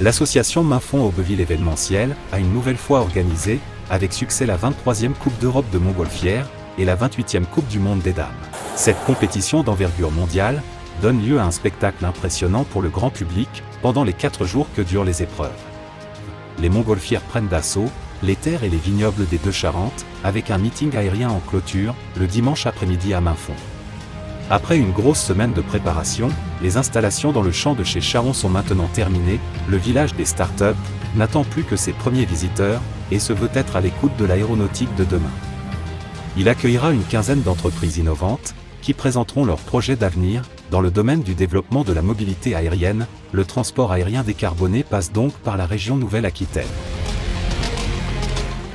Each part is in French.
L'association Mainfond Aubeville événementielle a une nouvelle fois organisé, avec succès, la 23e Coupe d'Europe de montgolfière et la 28e Coupe du Monde des Dames. Cette compétition d'envergure mondiale donne lieu à un spectacle impressionnant pour le grand public pendant les 4 jours que durent les épreuves. Les montgolfières prennent d'assaut les terres et les vignobles des Deux-Charentes, avec un meeting aérien en clôture, le dimanche après-midi à Mainfond. Après une grosse semaine de préparation, les installations dans le champ de chez Charon sont maintenant terminées, le village des startups n'attend plus que ses premiers visiteurs, et se veut être à l'écoute de l'aéronautique de demain. Il accueillera une quinzaine d'entreprises innovantes, qui présenteront leurs projets d'avenir. Dans le domaine du développement de la mobilité aérienne, le transport aérien décarboné passe donc par la région Nouvelle-Aquitaine.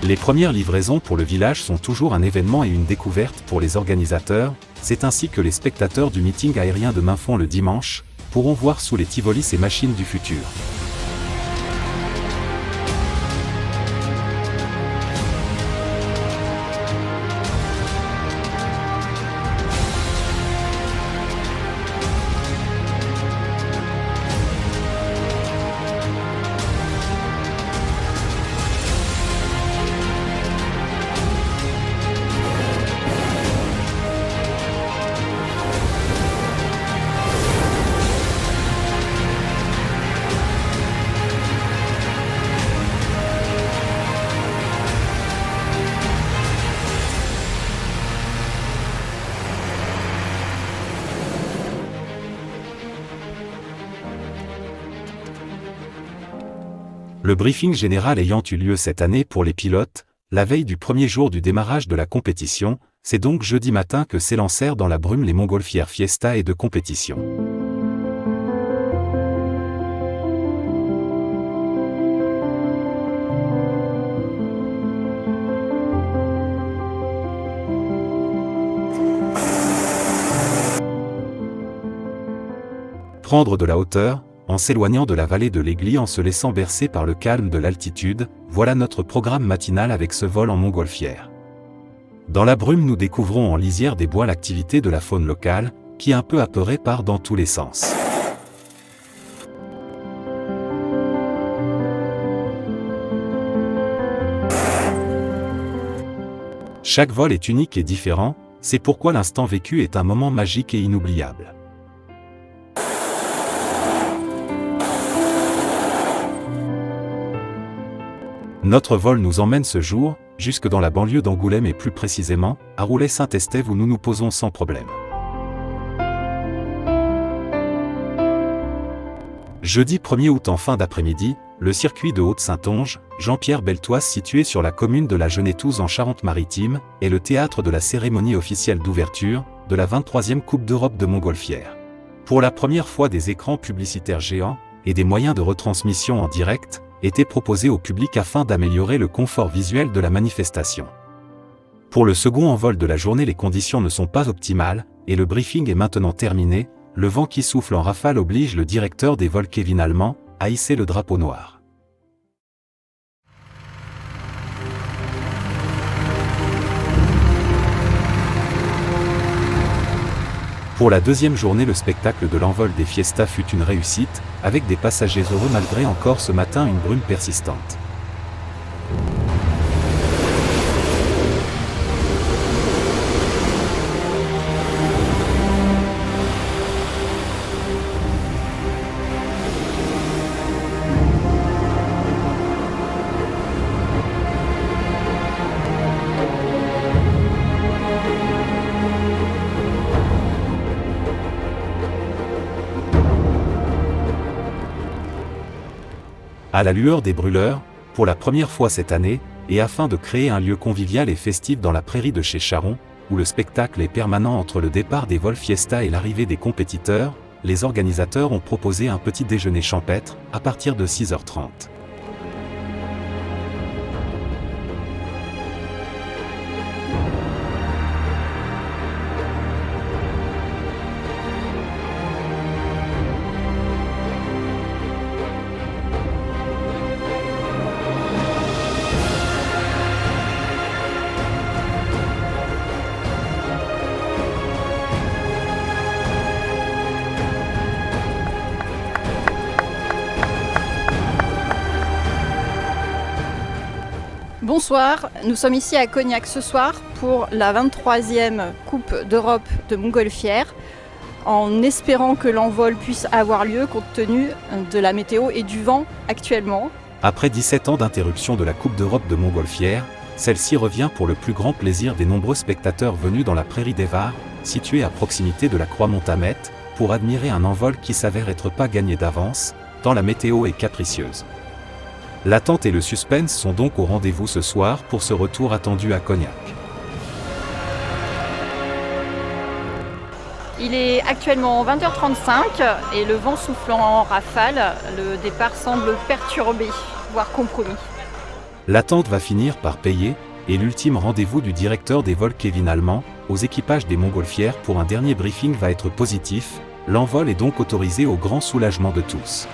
Les premières livraisons pour le village sont toujours un événement et une découverte pour les organisateurs, c'est ainsi que les spectateurs du meeting aérien de Mainfond le dimanche pourront voir sous les Tivoli ces machines du futur. Le briefing général ayant eu lieu cette année pour les pilotes, la veille du premier jour du démarrage de la compétition, c'est donc jeudi matin que s'élancèrent dans la brume les montgolfières fiesta et de compétition. Prendre de la hauteur, en s'éloignant de la vallée de l'Aigli, en se laissant bercer par le calme de l'altitude, voilà notre programme matinal avec ce vol en montgolfière. Dans la brume, nous découvrons en lisière des bois l'activité de la faune locale, qui un peu apeurée part dans tous les sens. Chaque vol est unique et différent, c'est pourquoi l'instant vécu est un moment magique et inoubliable. Notre vol nous emmène ce jour, jusque dans la banlieue d'Angoulême et plus précisément, à Roulet-Saint-Estève où nous nous posons sans problème. Jeudi 1er août en fin d'après-midi, le circuit de Haute-Saintonge, Jean-Pierre Beltoise situé sur la commune de la Genétouse en Charente-Maritime, est le théâtre de la cérémonie officielle d'ouverture de la 23e Coupe d'Europe de montgolfière. Pour la première fois, des écrans publicitaires géants et des moyens de retransmission en direct étaient proposés au public afin d'améliorer le confort visuel de la manifestation. Pour le second envol de la journée, les conditions ne sont pas optimales, et le briefing est maintenant terminé. Le vent qui souffle en rafale oblige le directeur des vols Kevin Allemand à hisser le drapeau noir. Pour la deuxième journée, le spectacle de l'envol des Fiestas fut une réussite, avec des passagers heureux malgré encore ce matin une brume persistante. À la lueur des brûleurs, pour la première fois cette année, et afin de créer un lieu convivial et festif dans la prairie de chez Charon, où le spectacle est permanent entre le départ des vols Fiesta et l'arrivée des compétiteurs, les organisateurs ont proposé un petit déjeuner champêtre, à partir de 6h30. Bonsoir, nous sommes ici à Cognac ce soir pour la 23e Coupe d'Europe de montgolfière, en espérant que l'envol puisse avoir lieu compte tenu de la météo et du vent actuellement. Après 17 ans d'interruption de la Coupe d'Europe de montgolfière, celle-ci revient pour le plus grand plaisir des nombreux spectateurs venus dans la prairie des Var, située à proximité de la Croix-Montamet, pour admirer un envol qui s'avère être pas gagné d'avance, tant la météo est capricieuse. L'attente et le suspense sont donc au rendez-vous ce soir pour ce retour attendu à Cognac. Il est actuellement 20h35 et le vent soufflant en rafale, le départ semble perturbé, voire compromis. L'attente va finir par payer, et l'ultime rendez-vous du directeur des vols Kevin Allemand, aux équipages des montgolfières pour un dernier briefing va être positif, l'envol est donc autorisé au grand soulagement de tous.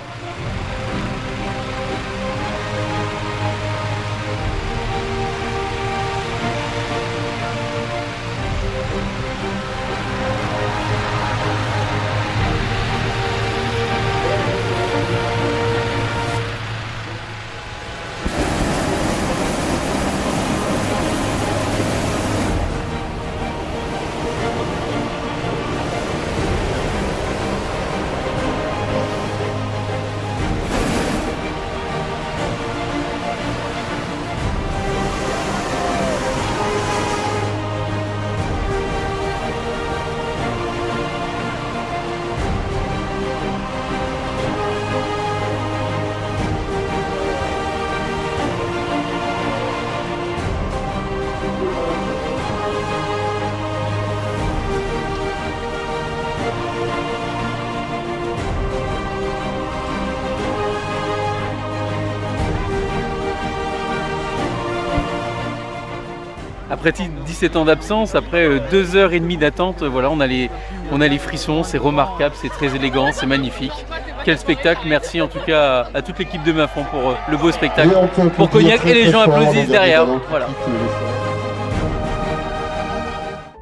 Après 17 ans d'absence, après 2h30 d'attente, voilà, on a les frissons, c'est remarquable, c'est très élégant, c'est magnifique. Quel spectacle, merci en tout cas à toute l'équipe de Mafon pour le beau spectacle, pour Cognac, et les gens applaudissent derrière. Voilà.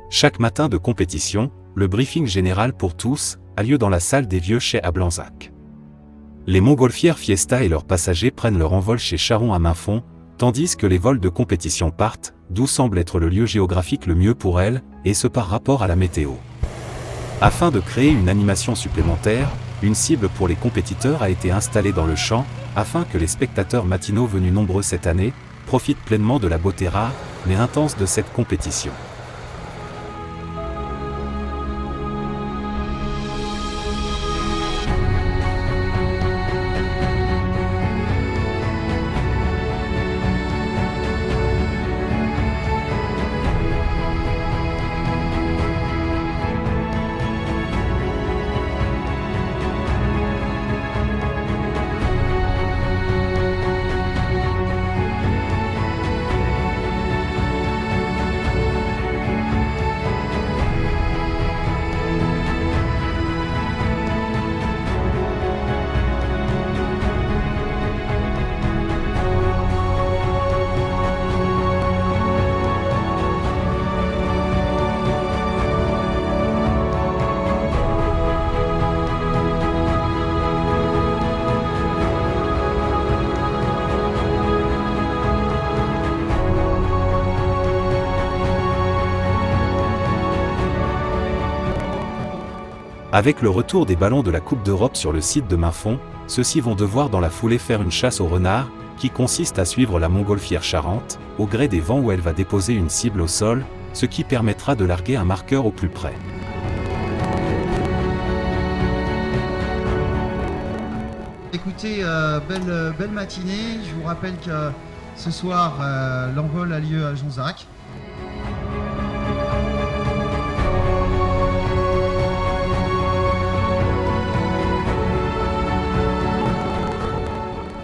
Chaque matin de compétition, le briefing général pour tous a lieu dans la salle des Vieux Chais à Blanzac. Les montgolfières Fiesta et leurs passagers prennent leur envol chez Charon à Mainfond, tandis que les vols de compétition partent, d'où semble être le lieu géographique le mieux pour elles, et ce par rapport à la météo. Afin de créer une animation supplémentaire, une cible pour les compétiteurs a été installée dans le champ, afin que les spectateurs matinaux venus nombreux cette année, profitent pleinement de la beauté rare, mais intense de cette compétition. Avec le retour des ballons de la Coupe d'Europe sur le site de Mainfond, ceux-ci vont devoir dans la foulée faire une chasse au renard, qui consiste à suivre la montgolfière Charente, au gré des vents où elle va déposer une cible au sol, ce qui permettra de larguer un marqueur au plus près. Écoutez, belle matinée. Je vous rappelle que ce soir, l'envol a lieu à Jonzac.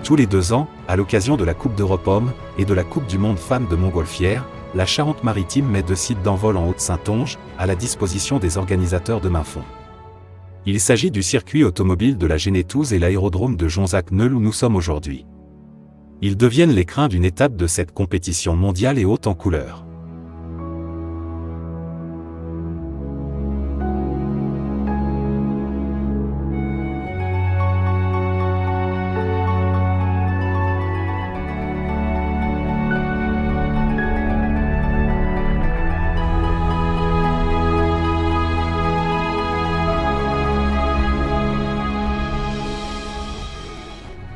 Tous les 2 ans, à l'occasion de la Coupe d'Europe Hommes et de la Coupe du Monde Femmes de montgolfière, la Charente-Maritime met 2 sites d'envol en Haute-Saintonge à la disposition des organisateurs de Mainfond. Il s'agit du circuit automobile de la Génétouse et l'aérodrome de Jonzac-Neul où nous sommes aujourd'hui. Ils deviennent l'écrin d'une étape de cette compétition mondiale et haute en couleurs.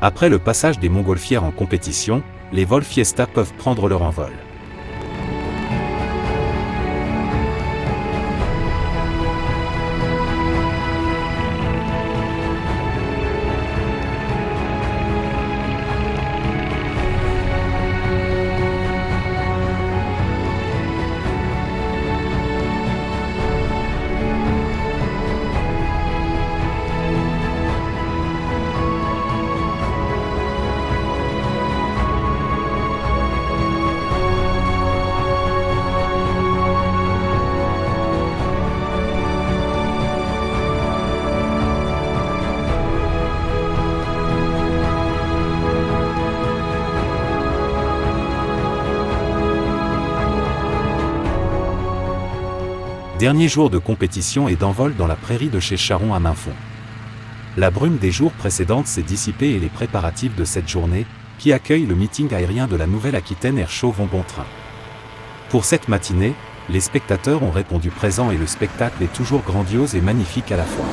Après le passage des montgolfières en compétition, les vols Fiesta peuvent prendre leur envol. Dernier jour de compétition et d'envol dans la prairie de chez Charon à Mainfond. La brume des jours précédents s'est dissipée et les préparatifs de cette journée, qui accueille le meeting aérien de la Nouvelle-Aquitaine Air Show vont bon train. Pour cette matinée, les spectateurs ont répondu présents et le spectacle est toujours grandiose et magnifique à la fois.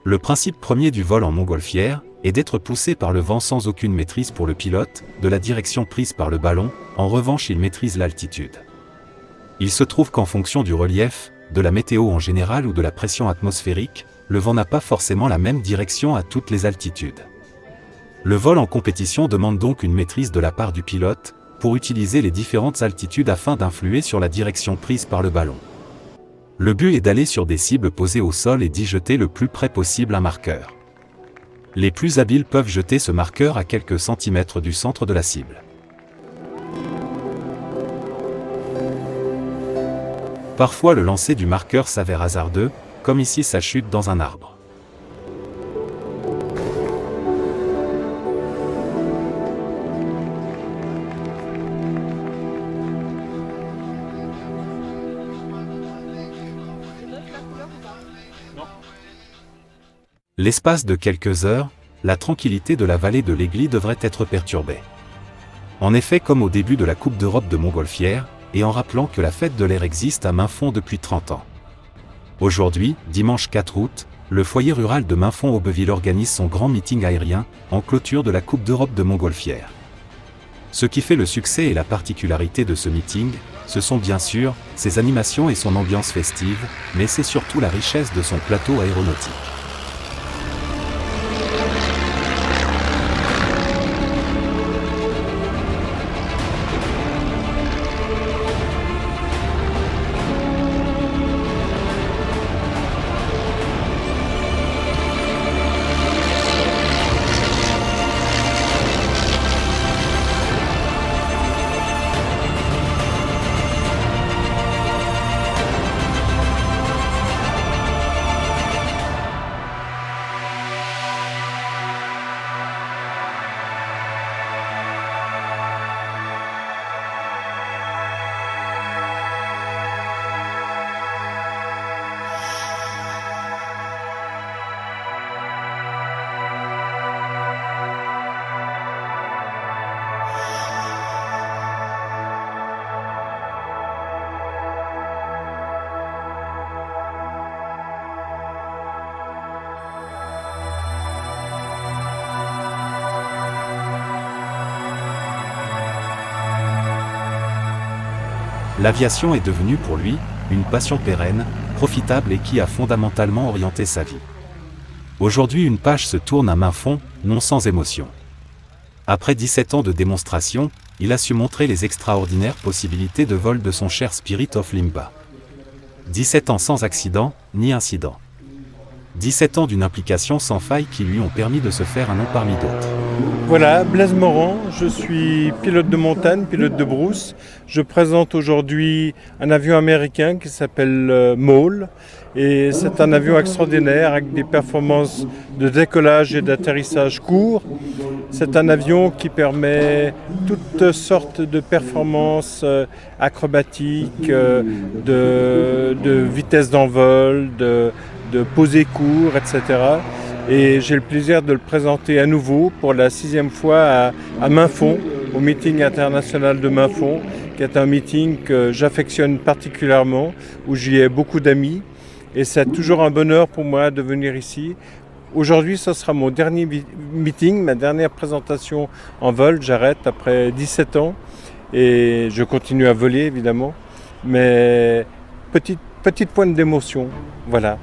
Le principe premier du vol en montgolfière est d'être poussé par le vent sans aucune maîtrise pour le pilote, de la direction prise par le ballon, en revanche il maîtrise l'altitude. Il se trouve qu'en fonction du relief, de la météo en général ou de la pression atmosphérique, le vent n'a pas forcément la même direction à toutes les altitudes. Le vol en compétition demande donc une maîtrise de la part du pilote, pour utiliser les différentes altitudes afin d'influer sur la direction prise par le ballon. Le but est d'aller sur des cibles posées au sol et d'y jeter le plus près possible un marqueur. Les plus habiles peuvent jeter ce marqueur à quelques centimètres du centre de la cible. Parfois le lancer du marqueur s'avère hasardeux, comme ici ça chute dans un arbre. L'espace de quelques heures, la tranquillité de la vallée de l'Aigli devrait être perturbée. En effet, comme au début de la Coupe d'Europe de montgolfière, et en rappelant que la fête de l'air existe à Mainfond depuis 30 ans. Aujourd'hui, dimanche 4 août, le foyer rural de Mainfond-Aubeville organise son grand meeting aérien, en clôture de la Coupe d'Europe de montgolfière. Ce qui fait le succès et la particularité de ce meeting, ce sont bien sûr ses animations et son ambiance festive, mais c'est surtout la richesse de son plateau aéronautique. L'aviation est devenue pour lui une passion pérenne, profitable et qui a fondamentalement orienté sa vie. Aujourd'hui, une page se tourne à main fond, non sans émotion. Après 17 ans de démonstration, il a su montrer les extraordinaires possibilités de vol de son cher Spirit of Limba. 17 ans sans accident, ni incident. 17 ans d'une implication sans faille qui lui ont permis de se faire un nom parmi d'autres. Voilà, Blaise Morand, je suis pilote de montagne, pilote de brousse. Je présente aujourd'hui un avion américain qui s'appelle Maule. Et c'est un avion extraordinaire avec des performances de décollage et d'atterrissage courts. C'est un avion qui permet toutes sortes de performances acrobatiques, de vitesse d'envol, de posée court, etc. Et j'ai le plaisir de le présenter à nouveau pour la 6e fois à Mainfond, au meeting international de Mainfond, qui est un meeting que j'affectionne particulièrement, où j'y ai beaucoup d'amis. Et c'est toujours un bonheur pour moi de venir ici. Aujourd'hui, ce sera mon dernier meeting, ma dernière présentation en vol. J'arrête après 17 ans et je continue à voler évidemment. Mais petite pointe d'émotion, voilà.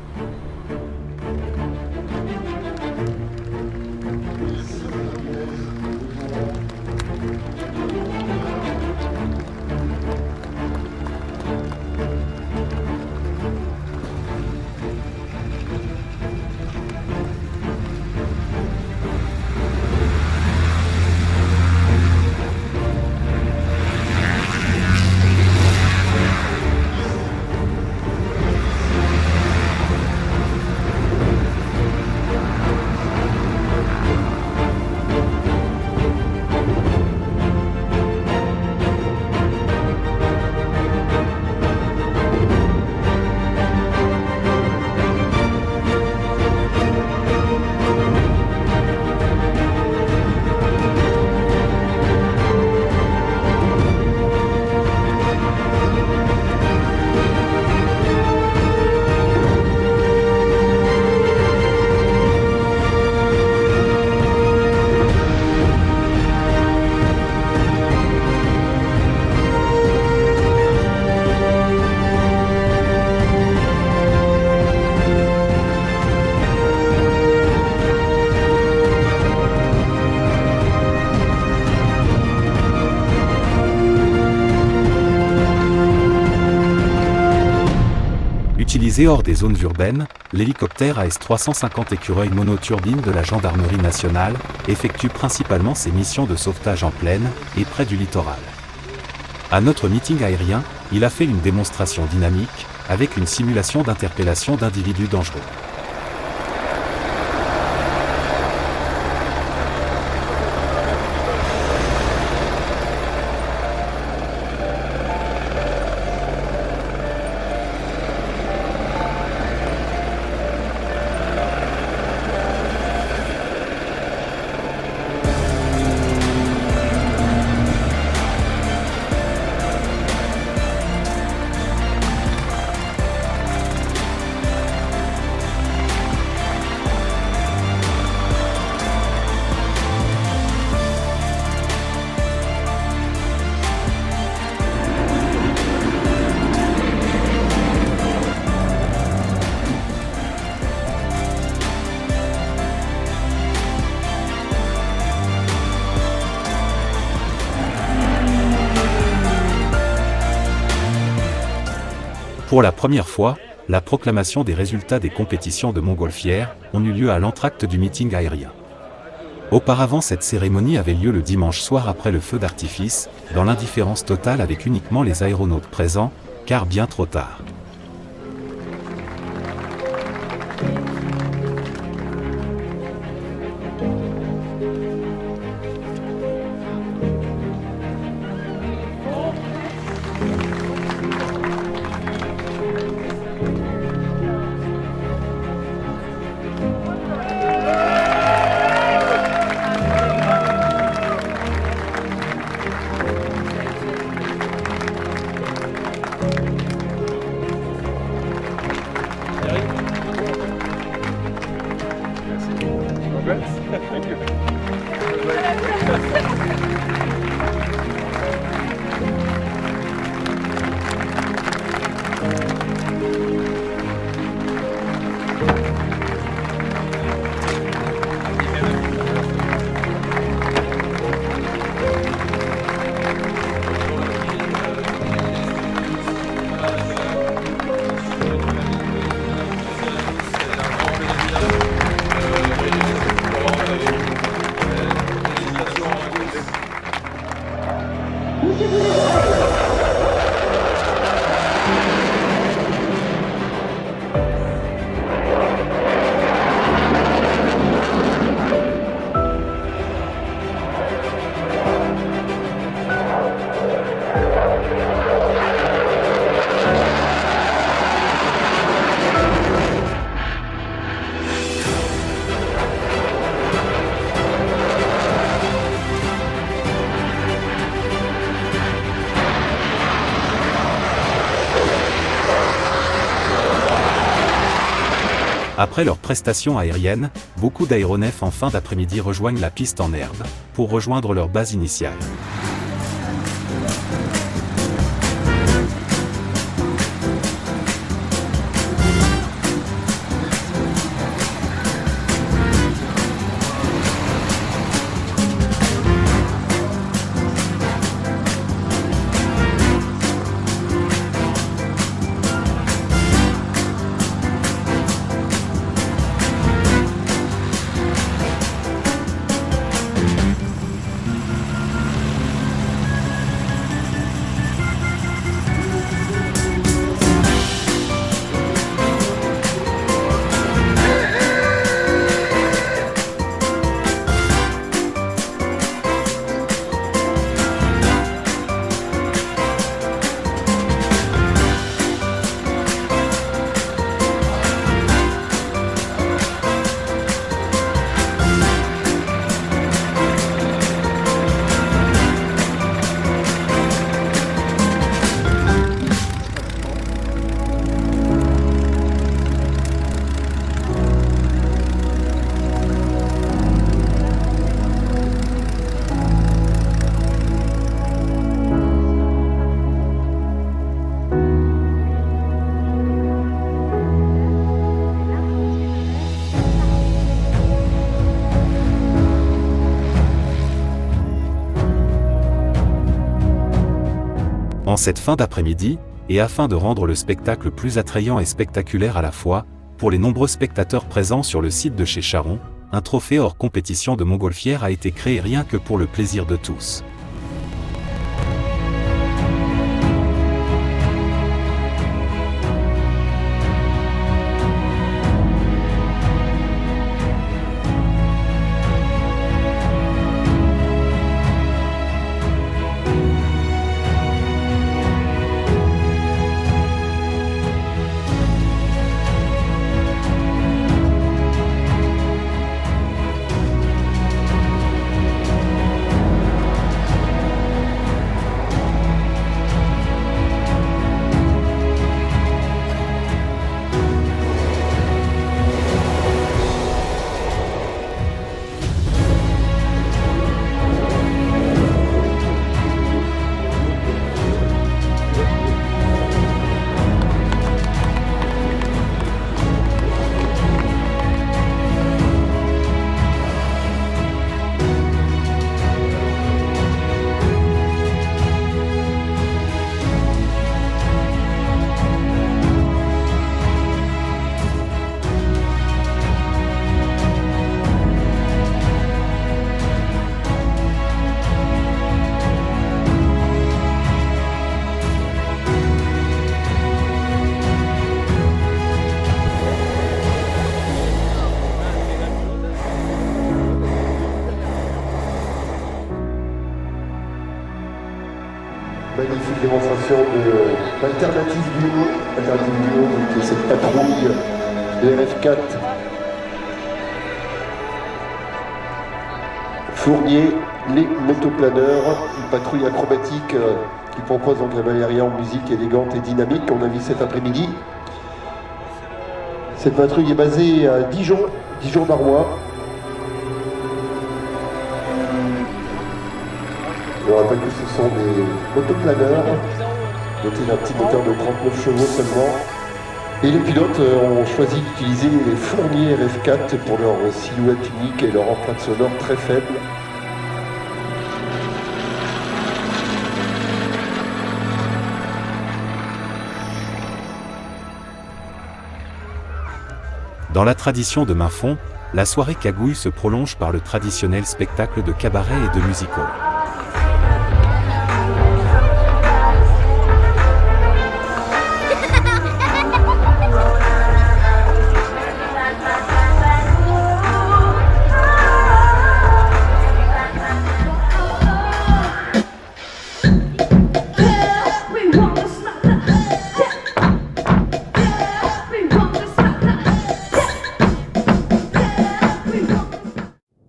Utilisé hors des zones urbaines, l'hélicoptère AS-350 Écureuil monoturbine de la Gendarmerie nationale effectue principalement ses missions de sauvetage en plaine et près du littoral. À notre meeting aérien, il a fait une démonstration dynamique, avec une simulation d'interpellation d'individus dangereux. Pour la première fois, la proclamation des résultats des compétitions de montgolfière ont eu lieu à l'entracte du meeting aérien. Auparavant, cette cérémonie avait lieu le dimanche soir après le feu d'artifice, dans l'indifférence totale avec uniquement les aéronautes présents, car bien trop tard. Thank you. Après leur prestation aérienne, beaucoup d'aéronefs en fin d'après-midi rejoignent la piste en herbe, pour rejoindre leur base initiale. En cette fin d'après-midi, et afin de rendre le spectacle plus attrayant et spectaculaire à la fois, pour les nombreux spectateurs présents sur le site de chez Charon, un trophée hors compétition de montgolfière a été créé rien que pour le plaisir de tous. Magnifique démonstration d'alternative duo, qui est cette patrouille de RF4 Fournier, les motoplaneurs, une patrouille acrobatique qui propose donc un valérien en musique élégante et dynamique qu'on a vu cet après-midi. Cette patrouille est basée à Dijon-Barrois. Je rappelle que ce sont des motoplaneurs dotés d'un petit moteur de 39 chevaux seulement. Et les pilotes ont choisi d'utiliser les Fournier RF4 pour leur silhouette unique et leur empreinte sonore très faible. Dans la tradition de Mainfond, la soirée Cagouille se prolonge par le traditionnel spectacle de cabaret et de musical.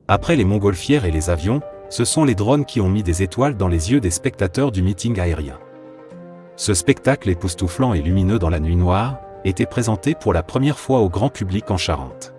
Après les montgolfières et les avions, ce sont les drones qui ont mis des étoiles dans les yeux des spectateurs du meeting aérien. Ce spectacle époustouflant et lumineux dans la nuit noire, était présenté pour la première fois au grand public en Charente.